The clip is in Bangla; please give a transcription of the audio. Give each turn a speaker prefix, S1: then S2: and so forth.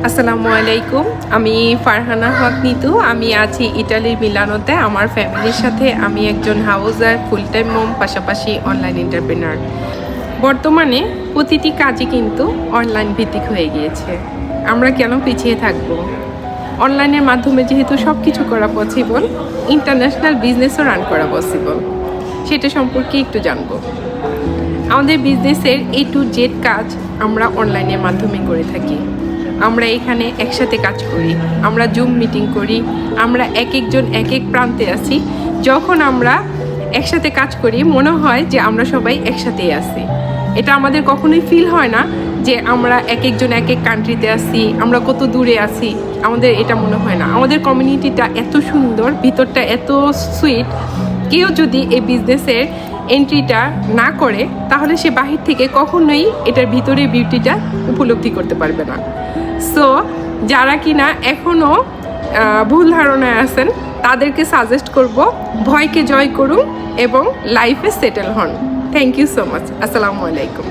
S1: আসসালামু আলাইকুম। আমি ফারহানা হক নিতু। আমি আছি ইটালির মিলানোতে। আমার ফ্যামিলির সাথে আমি একজন হাউজার, ফুল টাইম মম, পাশাপাশি অনলাইন এন্টারপ্রেনার। বর্তমানে প্রতিটি কাজই কিন্তু অনলাইন ভিত্তিক হয়ে গিয়েছে। আমরা কেন পিছিয়ে থাকব? অনলাইনের মাধ্যমে যেহেতু সব কিছু করা পসিবল, ইন্টারন্যাশনাল বিজনেসও রান করা পসিবল। সেটা সম্পর্কে একটু জানবো। আমাদের বিজনেসের A to Z কাজ আমরা অনলাইনের মাধ্যমে করে থাকি। আমরা এখানে একসাথে কাজ করি, আমরা জুম মিটিং করি, আমরা এক একজন এক এক প্রান্তে আছি। যখন আমরা একসাথে কাজ করি মনে হয় যে আমরা সবাই একসাথেই আছি। এটা আমাদের কখনোই ফিল হয় না যে আমরা এক একজন এক এক কান্ট্রিতে আছি, আমরা কত দূরে আছি। আমাদের এটা মনে হয় না। আমাদের কমিউনিটিটা এত সুন্দর, ভিতরটা এত সুইট। কেউ যদি এই বিজনেসের এন্ট্রিটা না করে তাহলে সে বাহির থেকে কখনোই এটার ভিতরের বিউটিটা উপলব্ধি করতে পারবে না। সো যারা কিনা এখনও ভুল ধারণায় আছেন তাদেরকে সাজেস্ট করব, ভয়কে জয় করুন এবং লাইফে সেটেল হন। Thank you so much. আসসালামু আলাইকুম।